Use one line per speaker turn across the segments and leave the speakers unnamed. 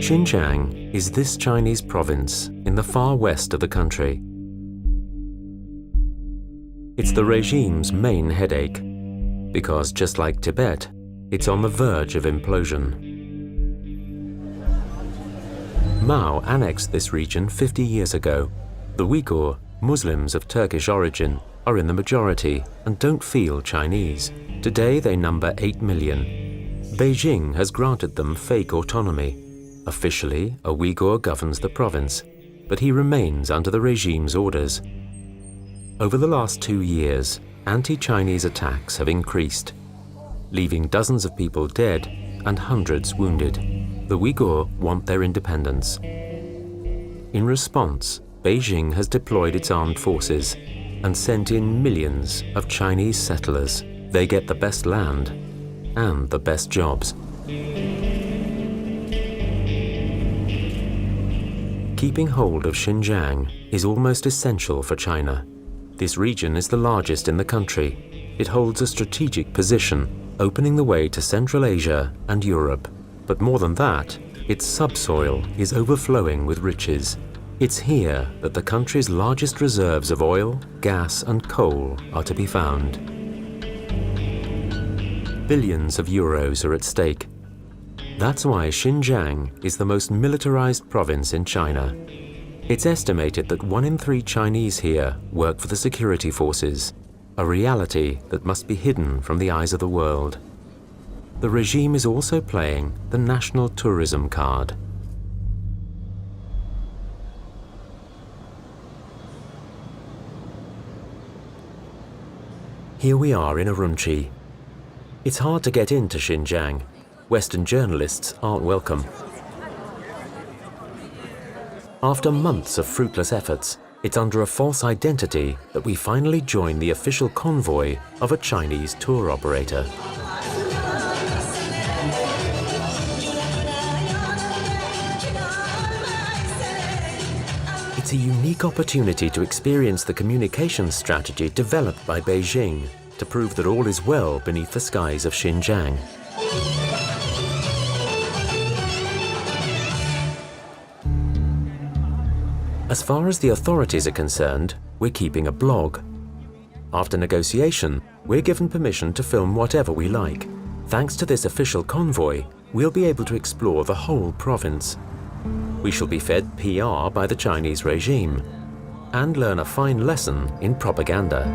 Xinjiang is this Chinese province in the far west of the country. It's the regime's main headache, because just like Tibet, it's on the verge of implosion. Mao annexed this region 50 years ago. The Uyghur, Muslims of Turkish origin, are in the majority and don't feel Chinese. Today they number 8 million. Beijing has granted them fake autonomy. Officially, a Uyghur governs the province, but he remains under the regime's orders. Over the last 2 years, anti-Chinese attacks have increased, leaving dozens of people dead and hundreds wounded. The Uyghur want their independence. In response, Beijing has deployed its armed forces and sent in millions of Chinese settlers. They get the best land and the best jobs. Keeping hold of Xinjiang is almost essential for China. This region is the largest in the country. It holds a strategic position, opening the way to Central Asia and Europe. But more than that, its subsoil is overflowing with riches. It's here that the country's largest reserves of oil, gas and coal are to be found. Billions of euros are at stake. That's why Xinjiang is the most militarized province in China. It's estimated that 1 in 3 Chinese here work for the security forces, a reality that must be hidden from the eyes of the world. The regime is also playing the national tourism card. Here we are in Urumqi. It's hard to get into Xinjiang. Western journalists aren't welcome. After months of fruitless efforts, it's under a false identity that we finally join the official convoy of a Chinese tour operator. It's a unique opportunity to experience the communications strategy developed by Beijing to prove that all is well beneath the skies of Xinjiang. As far as the authorities are concerned, we're keeping a blog. After negotiation, we're given permission to film whatever we like. Thanks to this official convoy, we'll be able to explore the whole province. We shall be fed PR by the Chinese regime and learn a fine lesson in propaganda.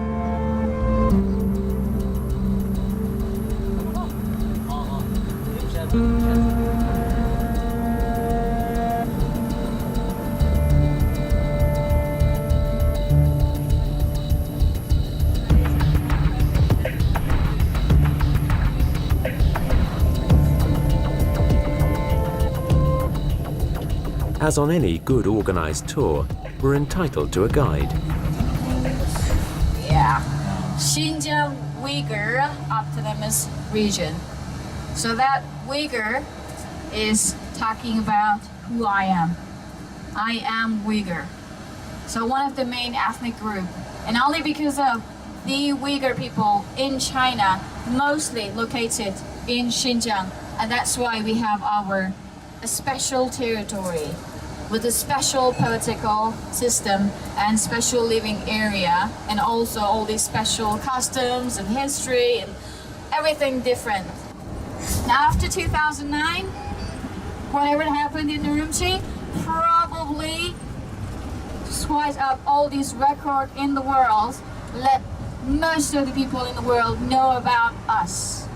As on any good organized tour, we're entitled to a guide.
Yeah, Xinjiang Uyghur Autonomous Region. So that Uyghur is talking about who I am. I am Uyghur. So one of the main ethnic group. And only because of the Uyghur people in China, mostly located in Xinjiang. And that's why we have our special territory with a special political system and special living area, and also all these special customs and history and everything different. Now after 2009, whatever happened in Urumqi probably swiped up all these records in the world, let most of the people in the world know about us.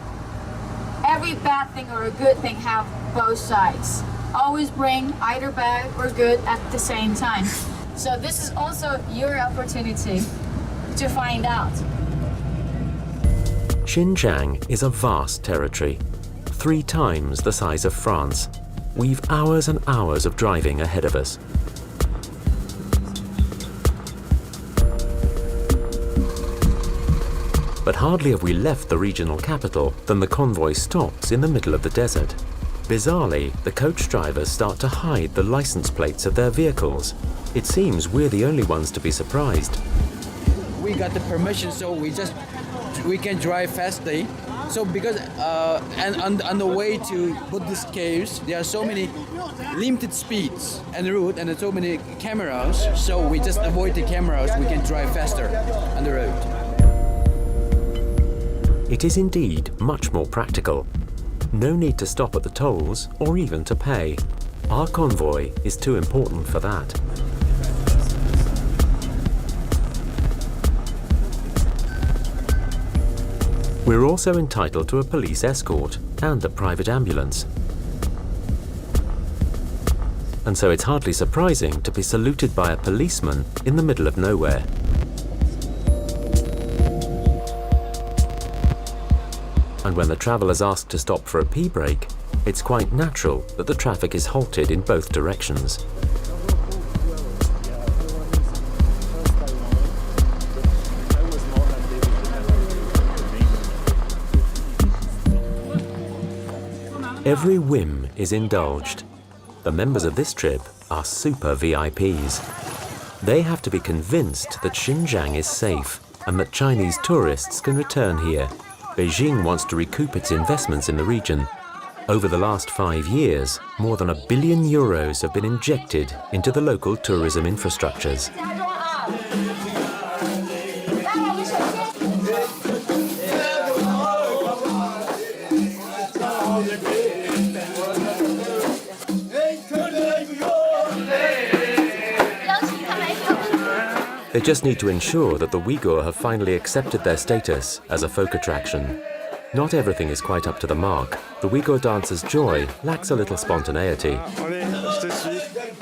Every bad thing or a good thing have both sides. Always bring either bad or good at the same time. So this is also your opportunity to find out.
Xinjiang is a vast territory, 3 times the size of France. We've hours and hours of driving ahead of us. But hardly have we left the regional capital than the convoy stops in the middle of the desert. Bizarrely, the coach drivers start to hide the license plates of their vehicles. It seems we're the only ones to be surprised.
We got the permission, so we can drive fastly. So because and on the way to Buddhist caves, there are so many limited speeds and route, and there's so many cameras. So we just avoid the cameras. We can drive faster on the road.
It is indeed much more practical. No need to stop at the tolls or even to pay. Our convoy is too important for that. We're also entitled to a police escort and a private ambulance. And so it's hardly surprising to be saluted by a policeman in the middle of nowhere. And when the travellers ask to stop for a pee break, it's quite natural that the traffic is halted in both directions. Every whim is indulged. The members of this trip are super VIPs. They have to be convinced that Xinjiang is safe and that Chinese tourists can return here. Beijing wants to recoup its investments in the region. Over the last 5 years, more than €1 billion have been injected into the local tourism infrastructures. They just need to ensure that the Uyghur have finally accepted their status as a folk attraction. Not everything is quite up to the mark. The Uyghur dancer's joy lacks a little spontaneity.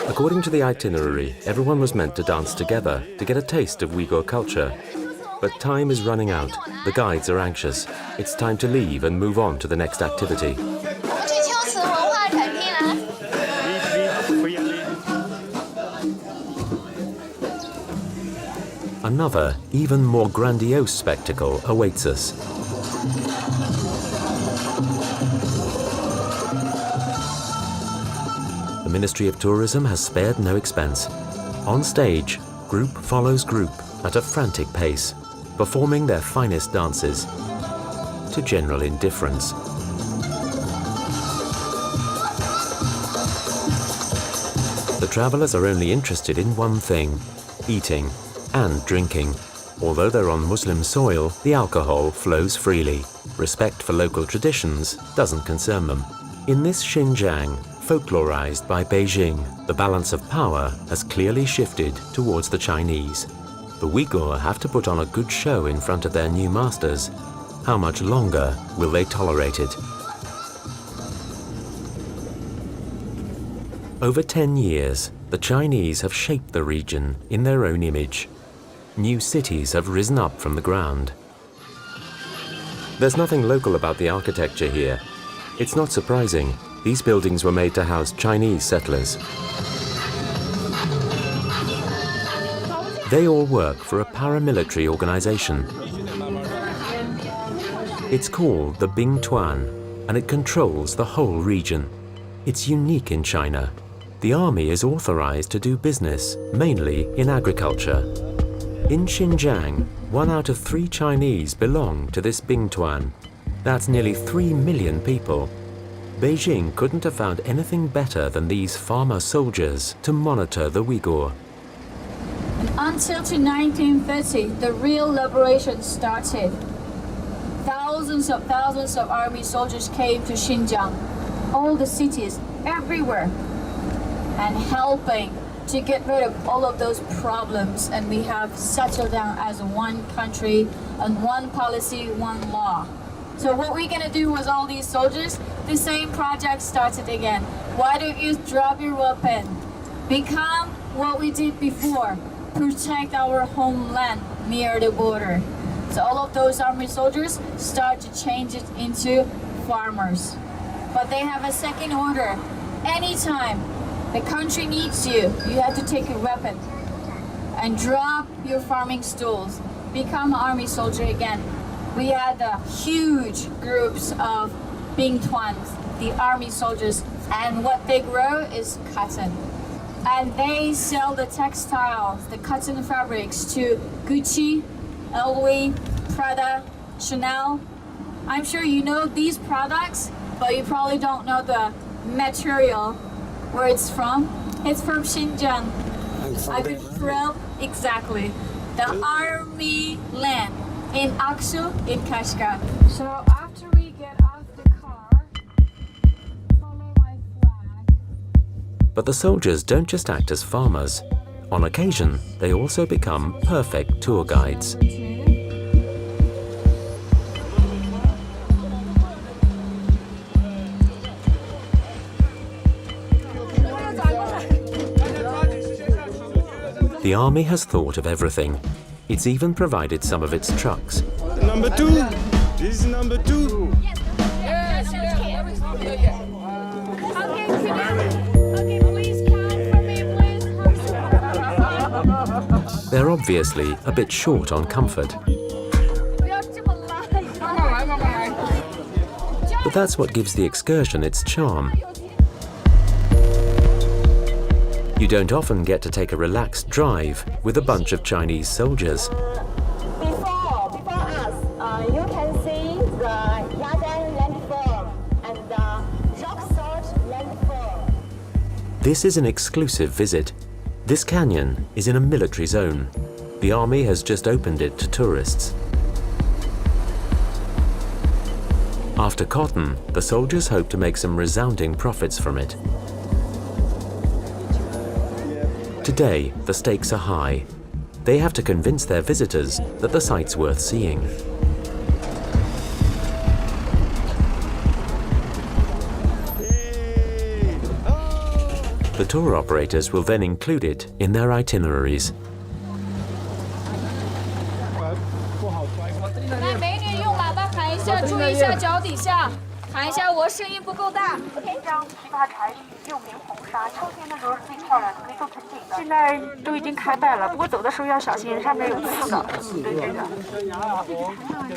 According to the itinerary, everyone was meant to dance together to get a taste of Uyghur culture. But time is running out. The guides are anxious. It's time to leave and move on to the next activity. Another, even more grandiose spectacle awaits us. The Ministry of Tourism has spared no expense. On stage, group follows group at a frantic pace, performing their finest dances, to general indifference. The travellers are only interested in one thing: eating and drinking. Although they're on Muslim soil, the alcohol flows freely. Respect for local traditions doesn't concern them. In this Xinjiang, folklorized by Beijing, the balance of power has clearly shifted towards the Chinese. The Uyghur have to put on a good show in front of their new masters. How much longer will they tolerate it? Over 10 years, the Chinese have shaped the region in their own image. New cities have risen up from the ground. There's nothing local about the architecture here. It's not surprising. These buildings were made to house Chinese settlers. They all work for a paramilitary organization. It's called the Bingtuan, and it controls the whole region. It's unique in China. The army is authorized to do business, mainly in agriculture. In Xinjiang, 1 out of 3 Chinese belong to this Bingtuan. That's nearly 3 million people. Beijing couldn't have found anything better than these farmer soldiers to monitor the Uyghur.
Until to 1930, the real liberation started. Thousands of army soldiers came to Xinjiang, all the cities, everywhere, and helping to get rid of all of those problems, and we have settled down as one country and one policy, one law. So what we're gonna do with all these soldiers, the same project started again. Why don't you drop your weapon? Become what we did before, protect our homeland near the border. So all of those army soldiers start to change it into farmers. But they have a second order. Anytime the country needs you, you have to take a weapon and drop your farming stools. Become an army soldier again. We had huge groups of Bingtuans, the army soldiers, and what they grow is cotton. And they sell the textiles, the cotton fabrics to Gucci, LV, Prada, Chanel, I'm sure you know these products, but you probably don't know the material where it's from. It's from Xinjiang. Exactly, the army land in Aksu in Kashgar. So after we get off the car, follow my flag.
But the soldiers don't just act as farmers. On occasion, they also become perfect tour guides. The army has thought of everything. It's even provided some of its trucks.
Number 2. This is number 2.
Yes. Okay, please count for me, please.
They're obviously a bit short on comfort. But that's what gives the excursion its charm. You don't often get to take a relaxed drive with a bunch of Chinese soldiers.
Before us, you can see the Yangtze landform and the rock salt landform.
This is an exclusive visit. This canyon is in a military zone. The army has just opened it to tourists. After cotton, the soldiers hope to make some resounding profits from it. Today, the stakes are high. They have to convince their visitors that the site's worth seeing. The tour operators will then include it in their itineraries.
来，美女用喇叭喊一下，注意一下脚底下，喊一下我声音不够大。
张枇杷柴玉、釉棉红纱，秋天的时候是最漂亮的，可以做盆景的。现在都已经开败了，不过走的时候要小心，上面有刺的。对这个。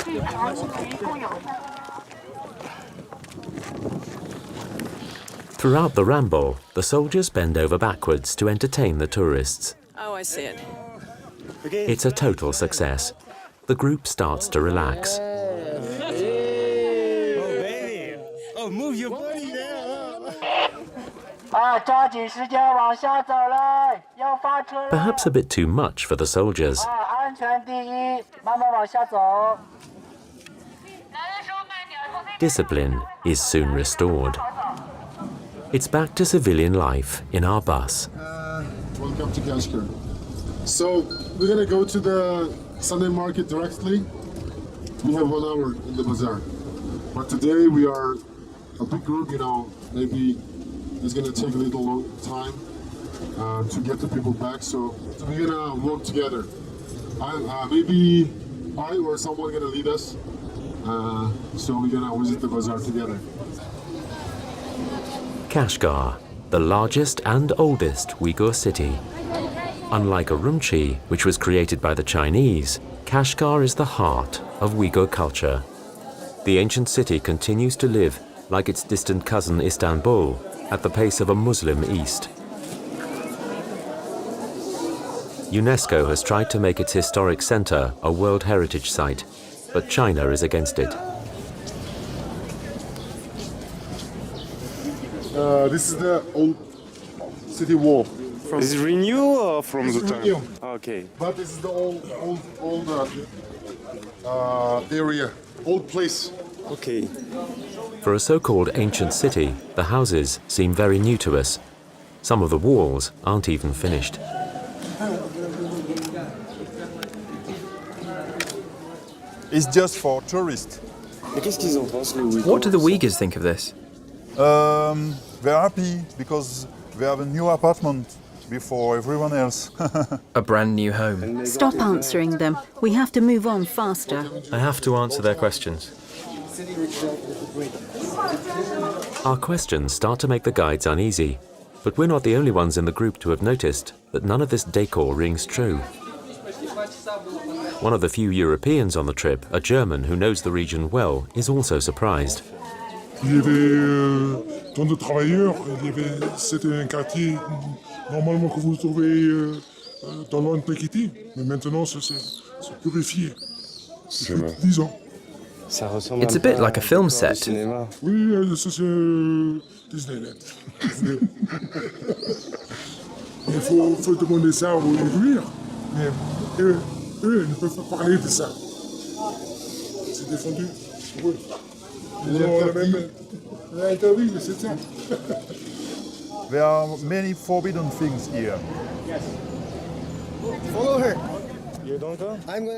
这条一共有。
Throughout the ramble, the soldiers bend over backwards to entertain the tourists.
Oh, I see it.
It's a total success. The group starts to relax.
Oh, baby. Oh, move your body there.
抓紧时间往下走了，要发车了。
Perhaps a bit too much for the soldiers.
安全第一，慢慢往下走。
Discipline is soon restored. It's back to civilian life in our bus.
Welcome to Kashgar. So we're gonna go to the Sunday market directly. We have 1 hour in the bazaar, but today we are a big group. You know, maybe it's gonna take a little long time to get the people back. So we're gonna work together. Maybe I or someone gonna lead us. So we're gonna visit the bazaar together.
Kashgar, the largest and oldest Uyghur city. Unlike Urumqi, which was created by the Chinese, Kashgar is the heart of Uyghur culture. The ancient city continues to live, like its distant cousin Istanbul, at the pace of a Muslim East. UNESCO has tried to make its historic center a World Heritage Site, but China is against it.
This is the old city wall.
Is it renew or from
It's
the time?
renew.
Okay.
But this is the old area, old place.
Okay.
For a so-called ancient city, the houses seem very new to us. Some of the walls aren't even finished.
It's just for tourists.
What do the Uyghurs think of this?
They're happy because they have a new apartment before everyone else.
A brand new home.
Stop answering them. We have to move on faster.
I have to answer their questions.
Our questions start to make the guides uneasy, but we're not the only ones in the group to have noticed that none of this decor rings true. One of the few Europeans on the trip, a German who knows the region well, is also surprised.
Il y avait tant de travailleurs, c'était un quartier normalement que vous trouvez dans l'Antiquité, mais maintenant c'est purifié. C'est 10 ans.
It's a bit like a film set.
Oui, ça c'est Disneyland. Il faut demander ça aux Uyghurs. Mais eux ne peuvent pas parler de ça. C'est défendu pour eux. Ils ont le même interdit, c'est ça.
There are many forbidden things here.
Follow her.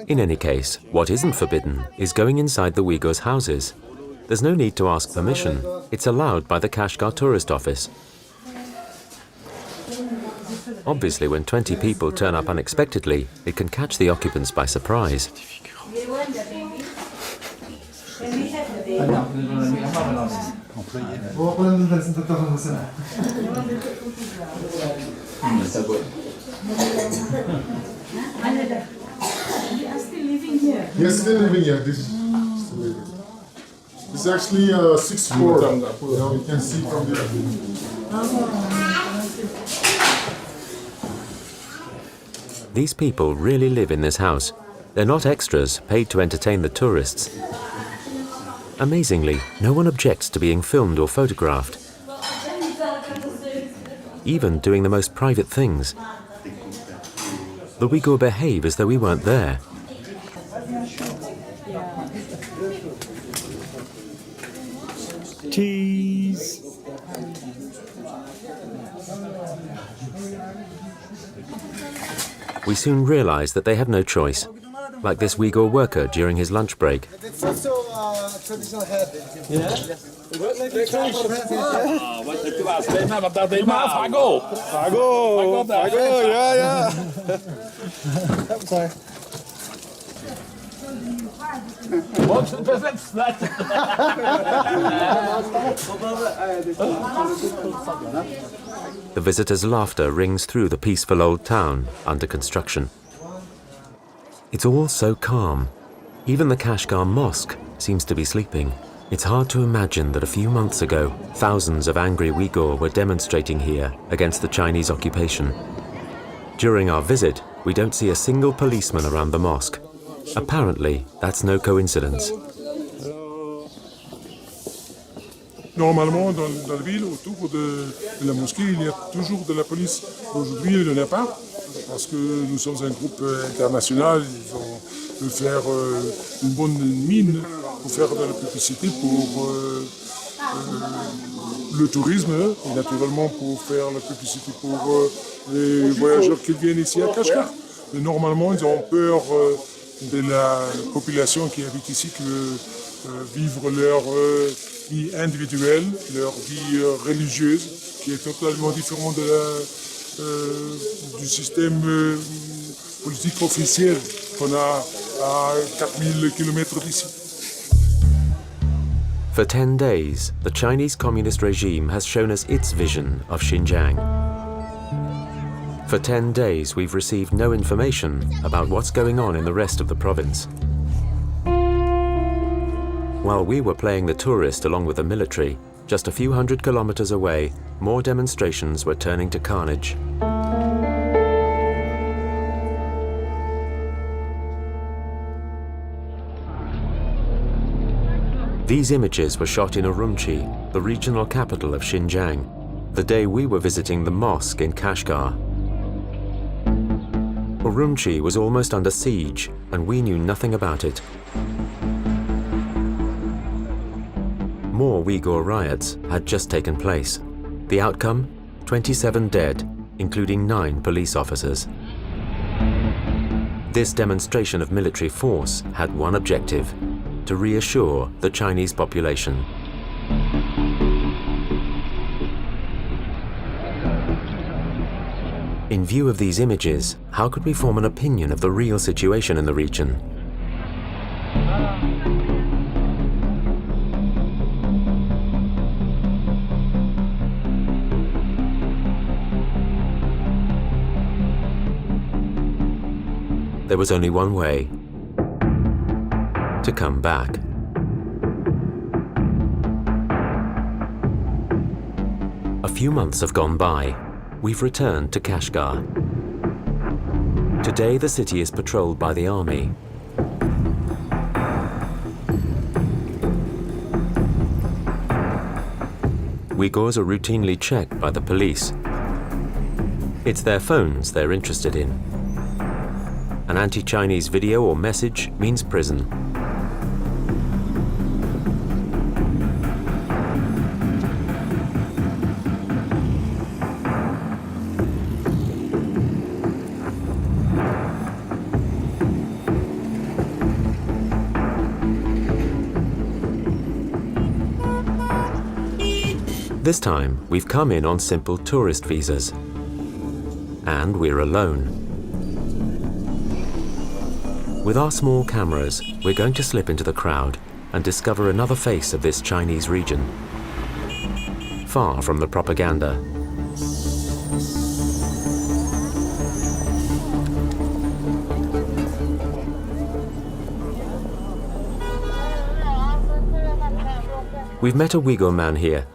In any case, what isn't forbidden is going inside the Uyghurs' houses. There's no need to ask permission. It's allowed by the Kashgar tourist office. Obviously, when 20 people turn up unexpectedly, it can catch the occupants by surprise.
Yes, still living here. This is still living. It's actually a 6th floor. You can see from there.
These people really live in this house. They're not extras paid to entertain the tourists. Amazingly, no one objects to being filmed or photographed, even doing the most private things. The Uyghur behave as though we weren't there.
Cheese.
We soon realize that they have no choice, like this Uyghur worker during his lunch break.
It's also a traditional hat. Yeah?
Yeah.
I'm sorry.
The visitors' laughter rings through the peaceful old town under construction. It's all so calm. Even the Kashgar mosque seems to be sleeping. It's hard to imagine that a few months ago, thousands of angry Uyghur were demonstrating here against the Chinese occupation. During our visit, we don't see a single policeman around the mosque. Apparently, that's no coincidence.
Normalement, dans la ville, autour de la mosquée, il y a toujours de la police. Aujourd'hui, il n'y en a pas, parce que nous sommes un groupe international. Ils ont faire une bonne mine pour faire de la publicité pour le tourisme et naturellement pour faire la publicité pour les voyageurs qui viennent ici à Kashgar. Mais normalement, ils ont peur de la population qui habite ici, qui veut vivre leur vie individuelle, leur vie religieuse, qui est totalement différente du système politique officiel qu'on a à 4000 km d'ici.
For 10 days, the Chinese communist regime has shown us its vision of Xinjiang. For 10 days, we've received no information about what's going on in the rest of the province. While we were playing the tourist along with the military, just a few hundred kilometers away, more demonstrations were turning to carnage. These images were shot in Urumqi, the regional capital of Xinjiang, the day we were visiting the mosque in Kashgar. Urumqi was almost under siege, and we knew nothing about it. More Uyghur riots had just taken place. The outcome? 27 dead, including 9 police officers. This demonstration of military force had one objective: to reassure the Chinese population. In view of these images, how could we form an opinion of the real situation in the region? There was only one way: to come back. A few months have gone by. We've returned to Kashgar. Today the city is patrolled by the army. Uyghurs are routinely checked by the police. It's their phones they're interested in. An anti-Chinese video or message means prison. This time, we've come in on simple tourist visas. And we're alone. With our small cameras, we're going to slip into the crowd and discover another face of this Chinese region. Far from the propaganda. We've met a Uyghur man here.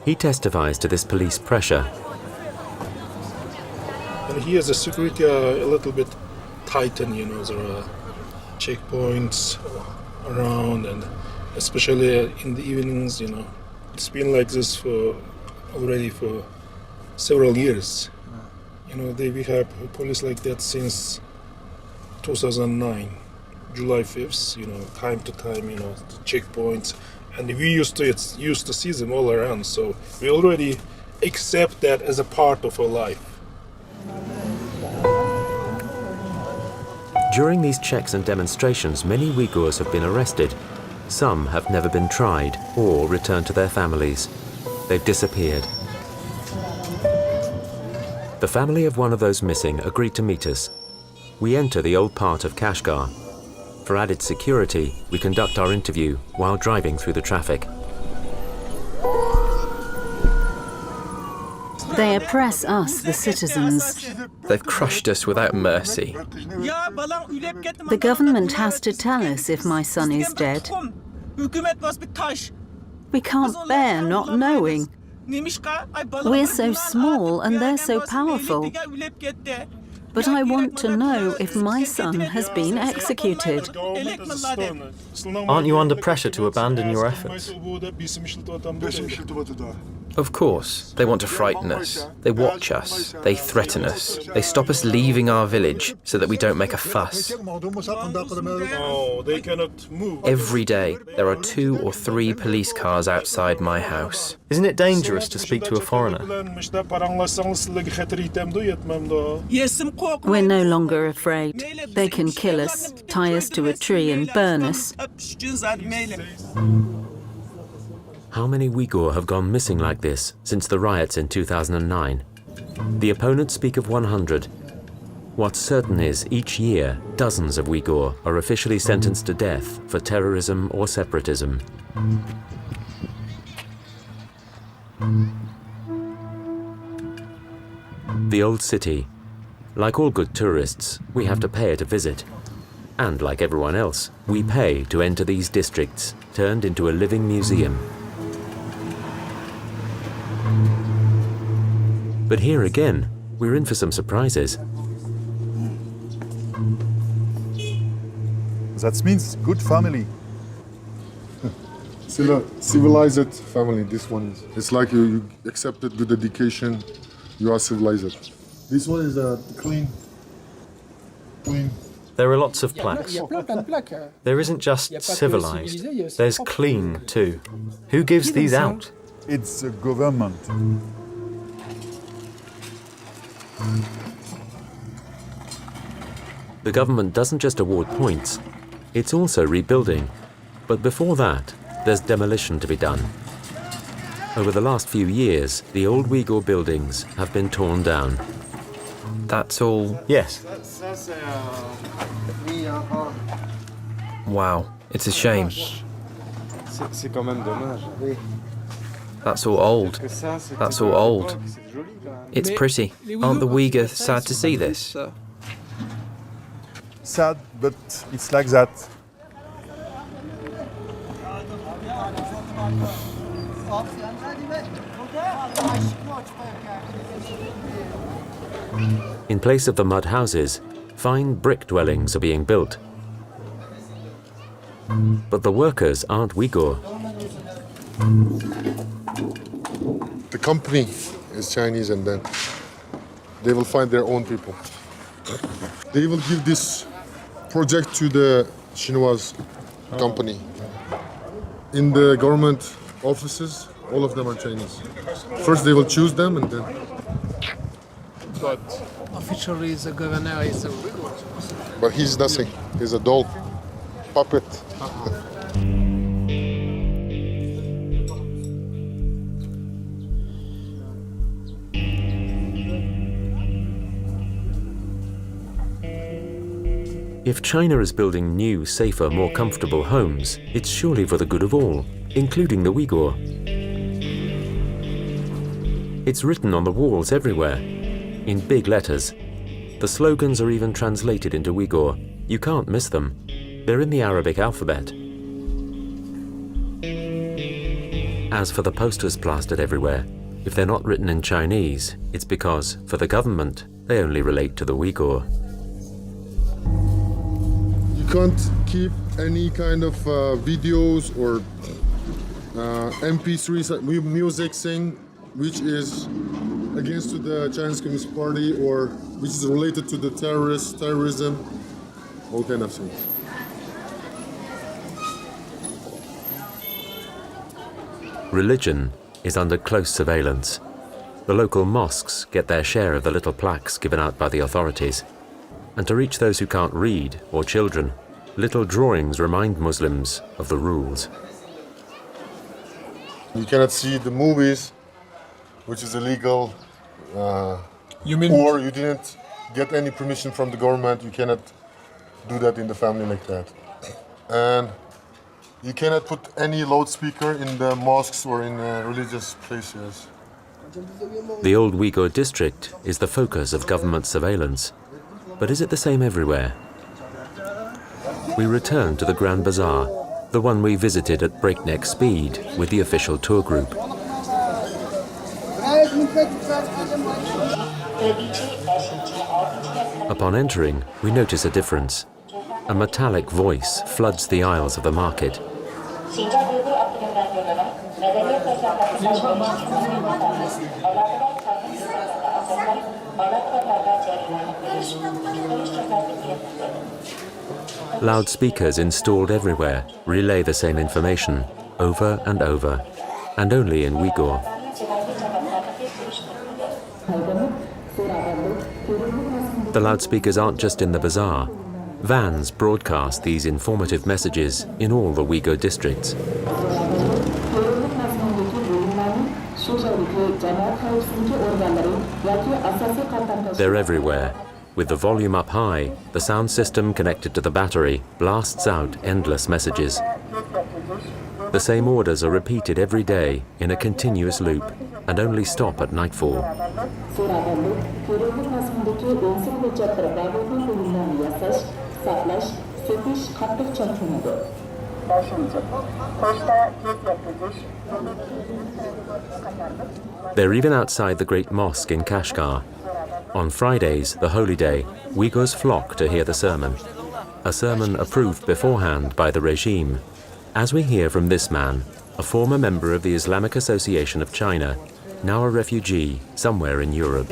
He testifies to this police pressure.
And here the security are a little bit tightened, you know, there are checkpoints around, and especially in the evenings, you know. It's been like this already for several years. You know, we have police like that since 2009, July 5th, you know, time to time, you know, checkpoints. And we used to see them all around, so we already accept that as a part of our life.
During these checks and demonstrations, many Uyghurs have been arrested. Some have never been tried or returned to their families. They've disappeared. The family of one of those missing agreed to meet us. We enter the old part of Kashgar. For added security, we conduct our interview while driving through the traffic.
They oppress us, the citizens.
They've crushed us without mercy.
The government has to tell us if my son is dead. We can't bear not knowing. We're so small and they're so powerful. But I want to know if my son has been executed.
Aren't you under pressure to abandon your efforts?
Of course, they want to frighten us. They watch us. They threaten us. They stop us leaving our village so that we don't make a fuss.
Oh, they cannot move.
Every day, there are 2 or 3 police cars outside my house.
Isn't it dangerous to speak to a foreigner?
We're no longer afraid. They can kill us, tie us to a tree and burn us.
How many Uyghur have gone missing like this since the riots in 2009? The opponents speak of 100. What's certain is, each year, dozens of Uyghur are officially sentenced to death for terrorism or separatism. The old city. Like all good tourists, we have to pay it a visit. And like everyone else, we pay to enter these districts, turned into a living museum. But here again, we're in for some surprises.
That means good family.
Civilized family, this one is. It's like you accepted good education, you are civilized. This one is clean.
There are lots of plaques. There isn't just civilized, there's clean too. Who gives these out?
It's the government.
The government doesn't just award points, it's also rebuilding. But before that, there's demolition to be done. Over the last few years, the old Uyghur buildings have been torn down.
That's all?
Yes.
Wow, it's a shame. That's all old. That's all old. It's pretty. Aren't the Uyghurs sad to see this?
Sad, but it's like that.
In place of the mud houses, fine brick dwellings are being built. But the workers aren't Uyghur.
the company is Chinese, and then they will find their own people. They will give this project to the Chinois company. In the government offices, all of them are Chinese. First they will choose them, and then...
But officially the governor is a Uyghurs.
But he's nothing. He's a doll, puppet.
If China is building new, safer, more comfortable homes, it's surely for the good of all, including the Uyghur. It's written on the walls everywhere, in big letters. The slogans are even translated into Uyghur. You can't miss them. They're in the Arabic alphabet. As for the posters plastered everywhere, if they're not written in Chinese, it's because, for the government, they only relate to the Uyghur.
You can't keep any kind of videos or MP3 music thing which is against to the Chinese Communist Party or which is related to the terrorism, all kind of things.
Religion is under close surveillance. The local mosques get their share of the little plaques given out by the authorities. And to reach those who can't read, or children, little drawings remind Muslims of the rules.
You cannot see the movies, which is illegal.
You mean?
Or you didn't get any permission from the government, you cannot do that in the family like that. And you cannot put any loudspeaker in the mosques or in religious places.
The old Uyghur district is the focus of government surveillance. But is it the same everywhere? We return to the Grand Bazaar, the one we visited at breakneck speed with the official tour group. Upon entering, we notice a difference. A metallic voice floods the aisles of the market. Loudspeakers installed everywhere relay the same information over and over, and only in Uyghur. The loudspeakers aren't just in the bazaar. Vans broadcast these informative messages in all the Uyghur districts. They're everywhere. With the volume up high, the sound system connected to the battery blasts out endless messages. The same orders are repeated every day in a continuous loop and only stop at nightfall. They're even outside the great mosque in Kashgar. On Fridays, the holy day, Uyghurs flock to hear the sermon. A sermon approved beforehand by the regime. As we hear from this man, a former member of the Islamic Association of China, now a refugee somewhere in Europe.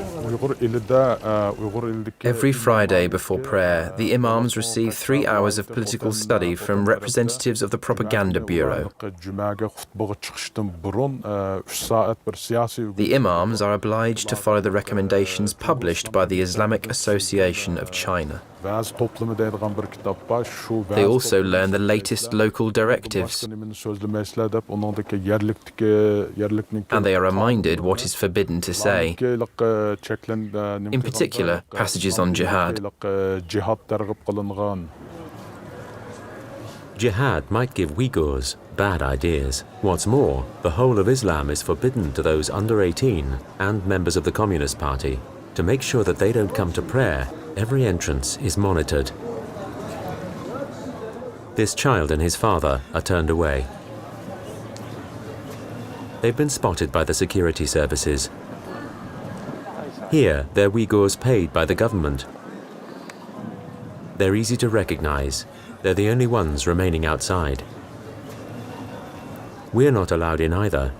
Every Friday before prayer, the imams receive 3 hours of political study from representatives of the Propaganda Bureau. The imams are obliged to follow the recommendations published by the Islamic Association of China. They also learn the latest local directives, and they are reminded what is forbidden to say. In particular, passages on jihad.
Jihad might give Uyghurs bad ideas. What's more, the whole of Islam is forbidden to those under 18 and members of the Communist Party. To make sure that they don't come to prayer, every entrance is monitored. This child and his father are turned away. They've been spotted by the security services. Here, they're Uyghurs paid by the government. They're easy to recognize. They're the only ones remaining outside. We're not allowed in either.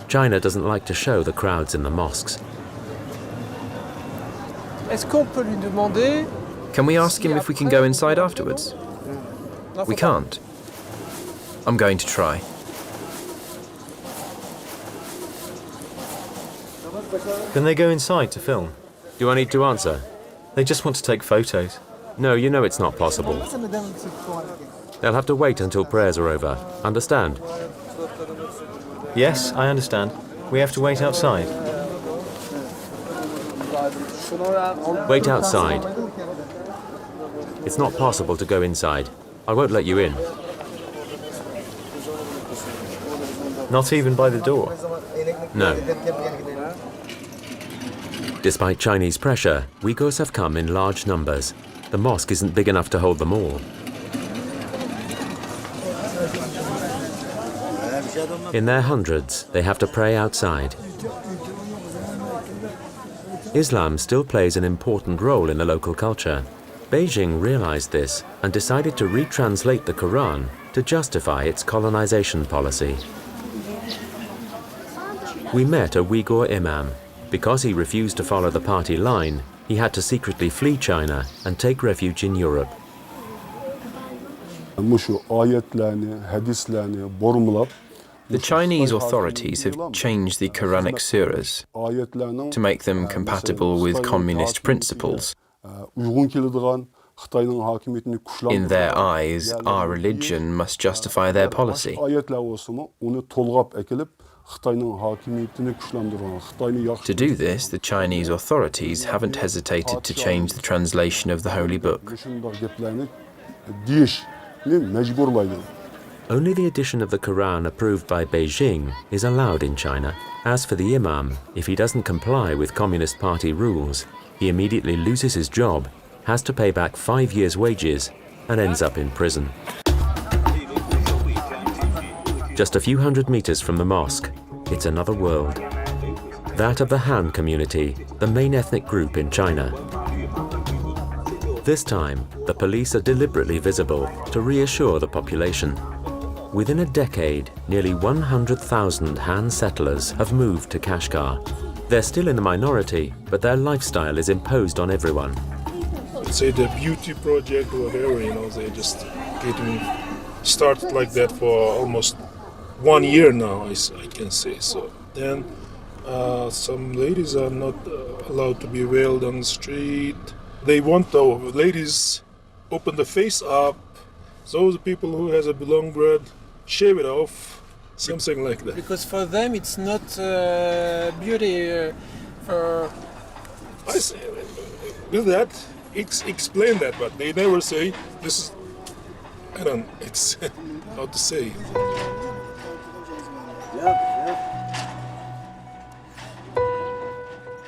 China doesn't like to show the crowds in the mosques.
Can we ask him if we can go inside afterwards? We can't. I'm going to try.
Can they go inside to film?
Do I need to answer?
They just want to take photos.
No, you know it's not possible. They'll have to wait until prayers are over. Understand?
Yes, I understand. We have to wait outside.
Wait outside. It's not possible to go inside. I won't let you in.
Not even by the door?
No. Despite Chinese pressure, Uyghurs have come in large numbers. The mosque isn't big enough to hold them all. In their hundreds, they have to pray outside. Islam still plays an important role in the local culture. Beijing realized this and decided to retranslate the Quran to justify its colonization policy. We met a Uyghur imam. Because he refused to follow the party line, he had to secretly flee China and take refuge in Europe.
The Chinese authorities have changed the Quranic surahs to make them compatible with communist principles. In their eyes, our religion must justify their policy. To do this, the Chinese authorities haven't hesitated to change the translation of the Holy Book.
Only the edition of the Quran approved by Beijing is allowed in China. As for the imam, if he doesn't comply with Communist Party rules, he immediately loses his job, has to pay back 5 years' wages, and ends up in prison. Just a few hundred meters from the mosque, it's another world. That of the Han community, the main ethnic group in China. This time, the police are deliberately visible to reassure the population. Within a decade, nearly 100,000 Han settlers have moved to Kashgar. They're still in the minority, but their lifestyle is imposed on everyone.
Let's say the beauty project or whatever, they just getting started like that for almost 1 year now, I can say. So then some ladies are not allowed to be veiled on the street. They want the ladies open the face up, so the people who has a long beard shave it off, something like that.
Because for them it's not beauty for...
I say, with that, explain that, but they never say this is, I don't, it's how to say.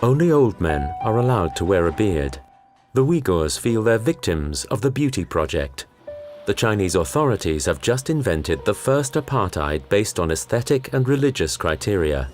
Only old men are allowed to wear a beard. The Uyghurs feel they're victims of the beauty project. The Chinese authorities have just invented the first apartheid based on aesthetic and religious criteria.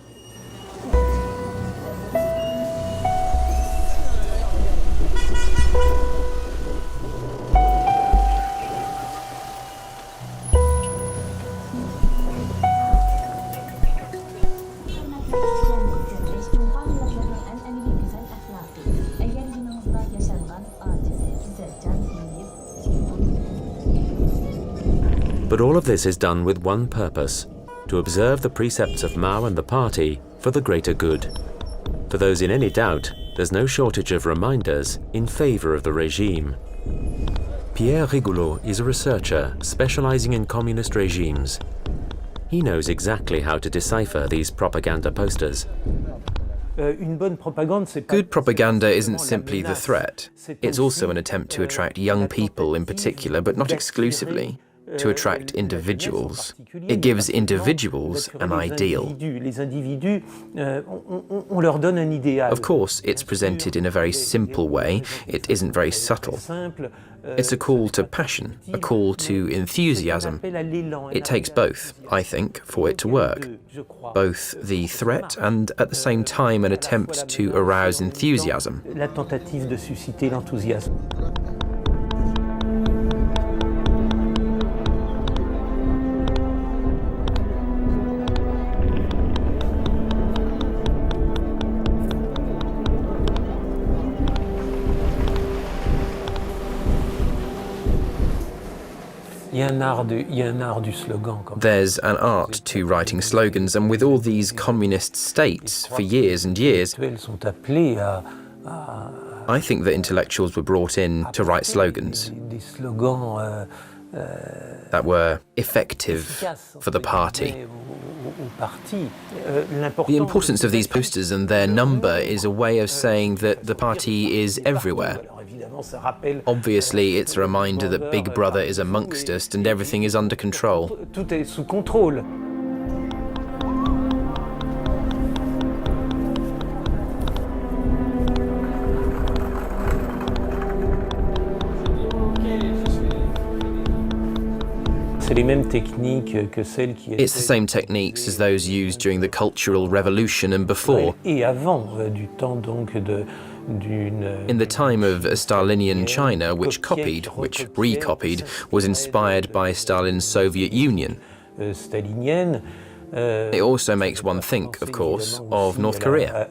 But all of this is done with one purpose: to observe the precepts of Mao and the party for the greater good. For those in any doubt, there's no shortage of reminders in favor of the regime. Pierre Rigoulot is a researcher specializing in communist regimes. He knows exactly how to decipher these propaganda posters.
Good propaganda isn't simply the threat. It's also an attempt to attract young people in particular, but not exclusively, to attract individuals. It gives individuals an ideal. Of course, it's presented in a very simple way. It isn't very subtle. It's a call to passion, a call to enthusiasm. It takes both, I think, for it to work. Both the threat and, at the same time, an attempt to arouse enthusiasm. There's an art to writing slogans, and with all these communist states for years and years, I think that intellectuals were brought in to write slogans that were effective for the party. The importance of these posters and their number is a way of saying that the party is everywhere. Obviously, it's a reminder that Big Brother is amongst us and everything is under control. It's the same techniques as those used during the Cultural Revolution and before. In the time of Stalinian China, which recopied, was inspired by Stalin's Soviet Union. It also makes one think, of course, of North Korea,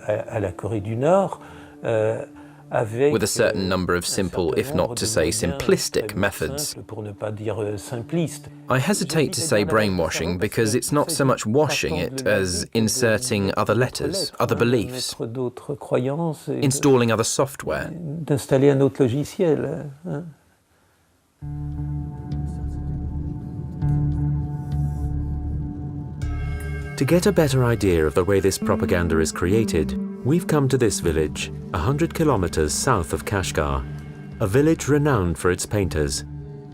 with a certain number of simple, if not to say simplistic, methods. I hesitate to say brainwashing because it's not so much washing it as inserting other letters, other beliefs, installing other software.
To get a better idea of the way this propaganda is created, we've come to this village, 100 kilometers south of Kashgar, a village renowned for its painters.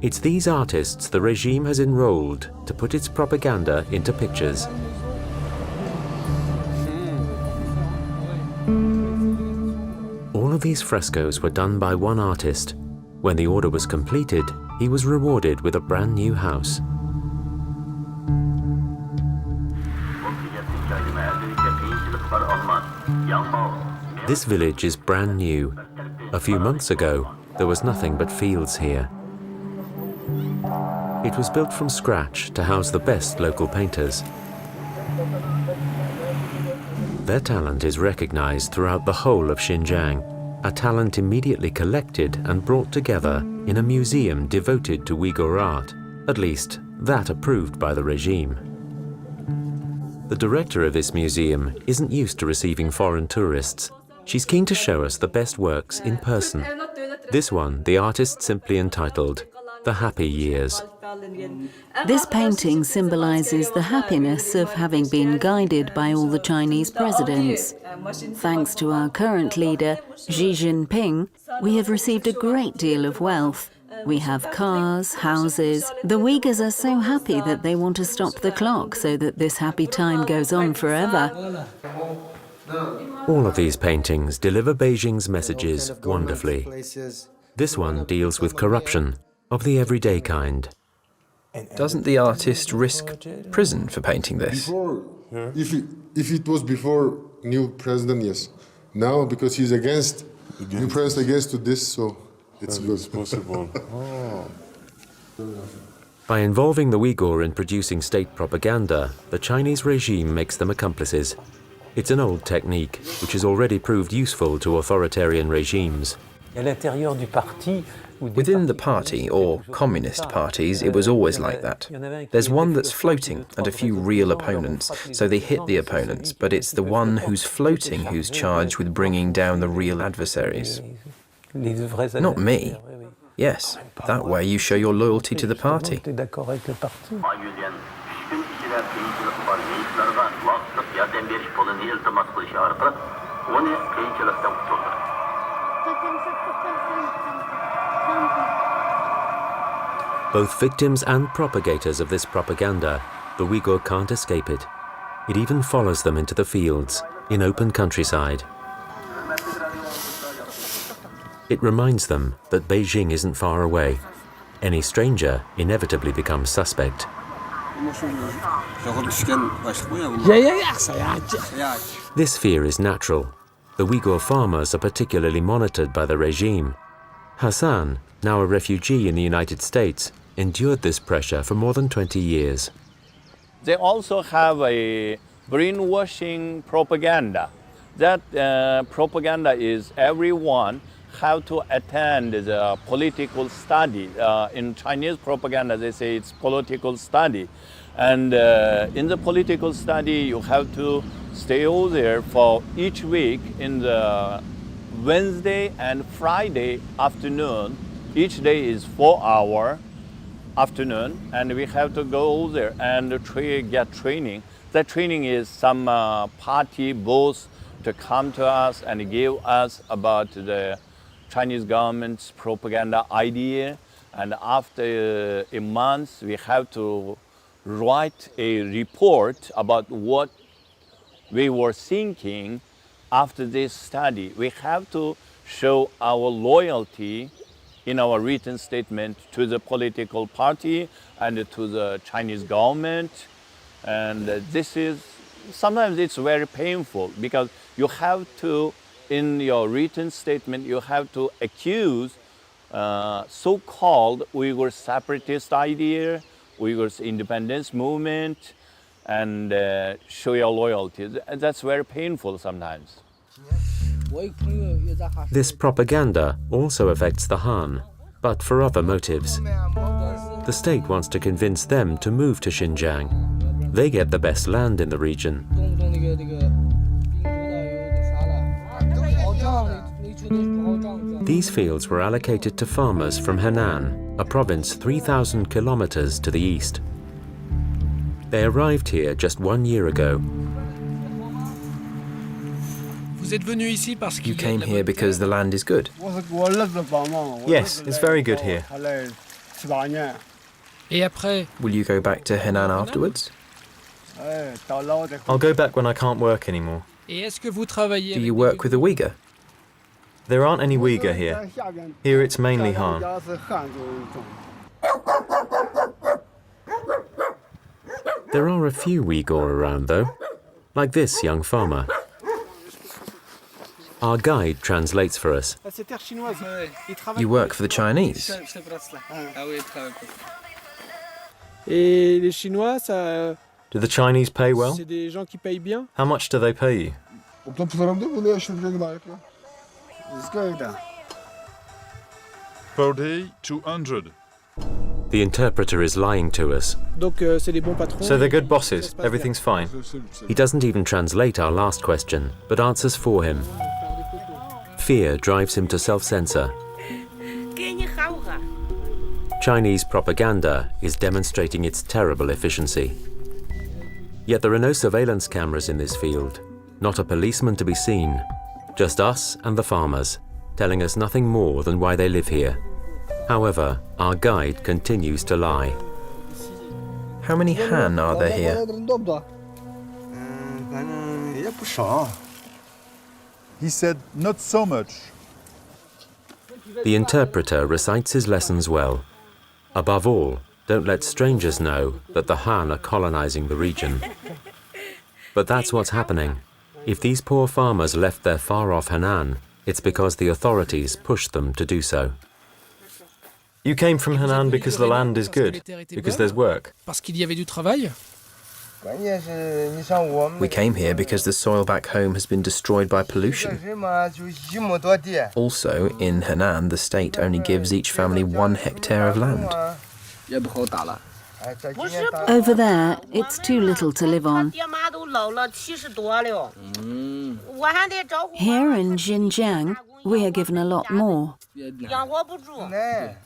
It's these artists the regime has enrolled to put its propaganda into pictures. All of these frescoes were done by one artist. When the order was completed, he was rewarded with a brand new house. This village is brand new. A few months ago, there was nothing but fields here. It was built from scratch to house the best local painters. Their talent is recognized throughout the whole of Xinjiang, a talent immediately collected and brought together in a museum devoted to Uyghur art, at least that approved by the regime. The director of this museum isn't used to receiving foreign tourists. She's keen to show us the best works in person. This one, the artist simply entitled, "The Happy Years."
This painting symbolizes the happiness of having been guided by all the Chinese presidents. Thanks to our current leader, Xi Jinping, we have received a great deal of wealth. We have cars, houses. The Uyghurs are so happy that they want to stop the clock so that this happy time goes on forever.
All of these paintings deliver Beijing's messages wonderfully. This one deals with corruption, of the everyday kind.
Doesn't the artist risk prison for painting this?
Before, if it was before new president, yes. Now, because he's against new president against to this, so it's good.
Possible.
By involving the Uyghur in producing state propaganda, the Chinese regime makes them accomplices. It's an old technique, which has already proved useful to authoritarian regimes.
Within the party, or communist parties, it was always like that. There's one that's floating and a few real opponents, so they hit the opponents, but it's the one who's floating who's charged with bringing down the real adversaries. Not me. Yes, that way you show your loyalty to the party.
Both victims and propagators of this propaganda, the Uyghur can't escape it. It even follows them into the fields, in open countryside. It reminds them that Beijing isn't far away. Any stranger inevitably becomes suspect. This fear is natural. The Uyghur farmers are particularly monitored by the regime. Hassan, now a refugee in the United States, endured this pressure for more than 20 years.
They also have a brainwashing propaganda. That propaganda is everyone have to attend the political study. In Chinese propaganda, they say it's political study. And in the political study, you have to stay over there for each week in the Wednesday and Friday afternoon. Each day is 4-hour afternoon, and we have to go over there and get training. That training is some party boss to come to us and give us about the Chinese government's propaganda idea. And after a month, we have to write a report about what we were thinking after this study. We have to show our loyalty in our written statement to the political party and to the Chinese government. And this is, sometimes it's very painful because you have to, in your written statement, you have to accuse so-called Uyghur separatist idea, Uyghurs independence movement, and show your loyalty. That's very painful sometimes.
This propaganda also affects the Han, but for other motives. The state wants to convince them to move to Xinjiang. They get the best land in the region. These fields were allocated to farmers from Henan, a province 3,000 kilometers to the east. They arrived here just 1 year ago.
You came here because the land is good?
Yes, it's very good here.
Will you go back to Henan afterwards?
I'll go back when I can't work anymore.
Do you work with the Uyghur?
There aren't any Uyghur here. Here it's mainly Han.
There are a few Uyghur around though, like this young farmer. Our guide translates for us.
You work for the Chinese?
Do the Chinese pay well? How much do they pay you?
Per day, 200.
The interpreter is lying to us.
So they're good bosses, everything's fine.
He doesn't even translate our last question, but answers for him. Fear drives him to self-censor. Chinese propaganda is demonstrating its terrible efficiency. Yet there are no surveillance cameras in this field, not a policeman to be seen, just us and the farmers, telling us nothing more than why they live here. However, our guide continues to lie.
How many Han are there here?
He said not so much.
The interpreter recites his lessons well. Above all, don't let strangers know that the Han are colonizing the region. But that's what's happening. If these poor farmers left their far-off Henan, it's because the authorities pushed them to do so.
You came from Henan because the land is good, because there's work.
We came here because the soil back home has been destroyed by pollution. Also, in Henan, the state only gives each family 1 hectare of land.
Over there, it's too little to live on. Here in Xinjiang, we are given a lot more.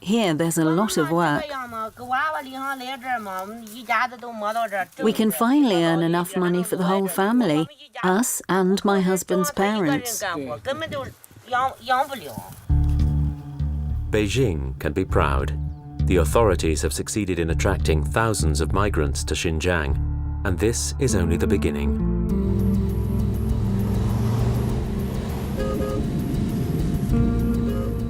Here there's a lot of work. We can finally earn enough money for the whole family, us and my husband's parents.
Beijing can be proud. The authorities have succeeded in attracting thousands of migrants to Xinjiang, and this is only the beginning.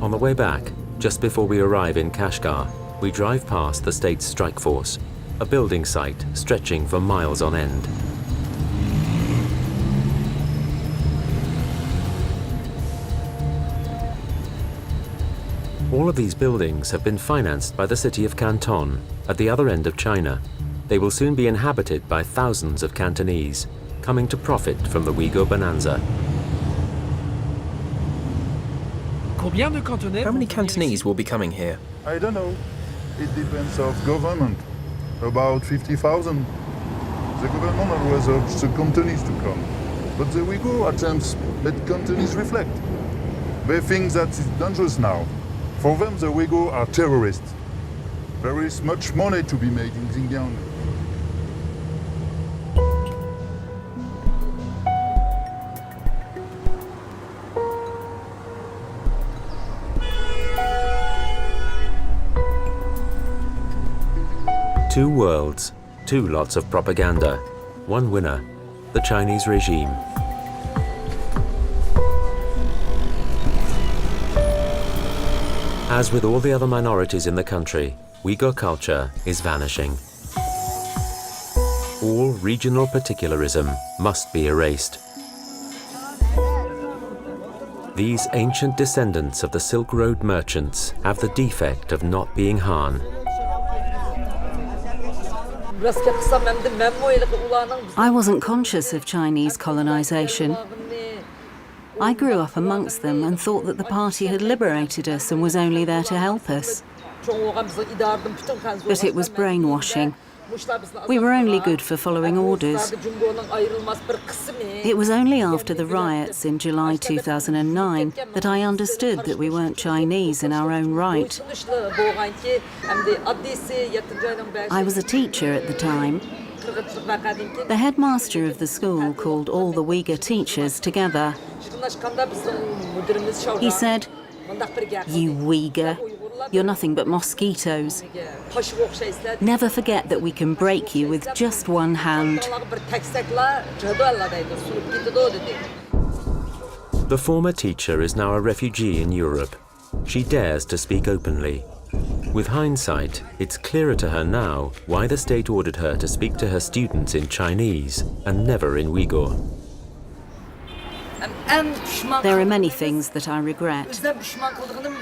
On the way back, just before we arrive in Kashgar, we drive past the state's strike force, a building site stretching for miles on end. All of these buildings have been financed by the city of Canton, at the other end of China. They will soon be inhabited by thousands of Cantonese, coming to profit from the Uyghur bonanza.
How many Cantonese will be coming here?
I don't know. It depends of government. About 50,000. The government always urges the Cantonese to come. But the Uyghur attempts let Cantonese reflect. They think that it's dangerous now. For them, the Uyghur are terrorists. There is much money to be made in Xinjiang.
Two worlds, two lots of propaganda, one winner, the Chinese regime. As with all the other minorities in the country, Uyghur culture is vanishing. All regional particularism must be erased. These ancient descendants of the Silk Road merchants have the defect of not being Han.
I wasn't conscious of Chinese colonization. I grew up amongst them and thought that the party had liberated us and was only there to help us. But it was brainwashing. We were only good for following orders. It was only after the riots in July 2009 that I understood that we weren't Chinese in our own right. I was a teacher at the time. The headmaster of the school called all the Uyghur teachers together. He said, "You Uyghur, you're nothing but mosquitoes. Never forget that we can break you with just one hand."
The former teacher is now a refugee in Europe. She dares to speak openly. With hindsight, it's clearer to her now why the state ordered her to speak to her students in Chinese and never in Uyghur.
There are many things that I regret.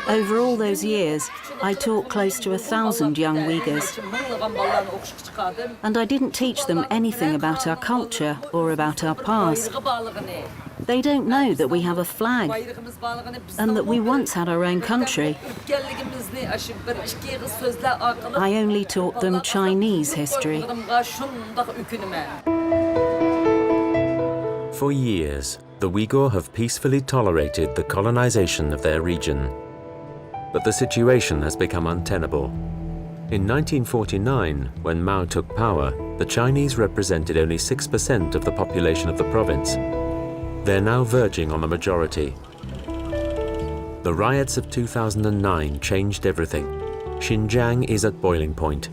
Over all those years, I taught close to 1,000 young Uyghurs, and I didn't teach them anything about our culture or about our past. They don't know that we have a flag and that we once had our own country. I only taught them Chinese history.
For years, the Uyghur have peacefully tolerated the colonization of their region. But the situation has become untenable. In 1949, when Mao took power, the Chinese represented only 6% of the population of the province. They're now verging on the majority. The riots of 2009 changed everything. Xinjiang is at boiling point.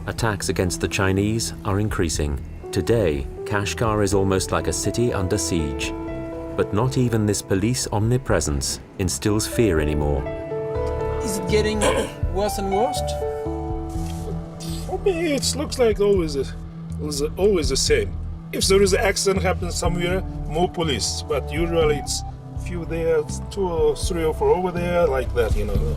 Attacks against the Chinese are increasing. Today, Kashgar is almost like a city under siege. But not even this police omnipresence instills fear anymore.
Is it getting worse and worse?
For me, it looks like always the same. If there is an accident happens somewhere, more police. But usually it's few there, 2 or 3 or 4 over there, like that, you know.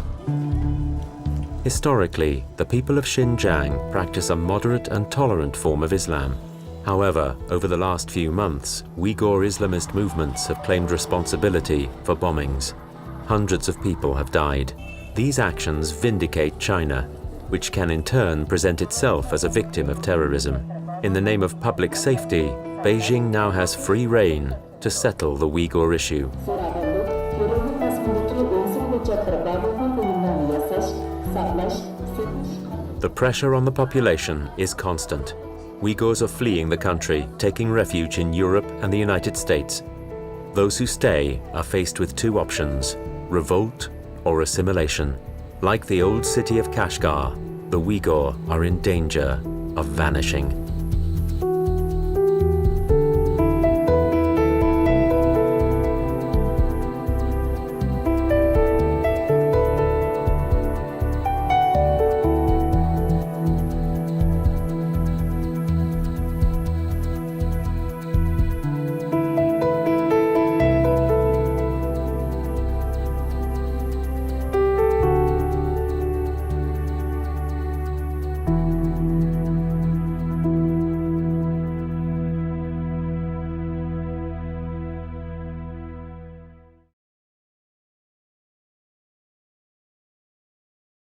Historically, the people of Xinjiang practice a moderate and tolerant form of Islam. However, over the last few months, Uyghur Islamist movements have claimed responsibility for bombings. Hundreds of people have died. These actions vindicate China, which can in turn present itself as a victim of terrorism. In the name of public safety, Beijing now has free rein to settle the Uyghur issue. The pressure on the population is constant. Uyghurs are fleeing the country, taking refuge in Europe and the United States. Those who stay are faced with 2 options: revolt or assimilation. Like the old city of Kashgar, the Uyghur are in danger of vanishing.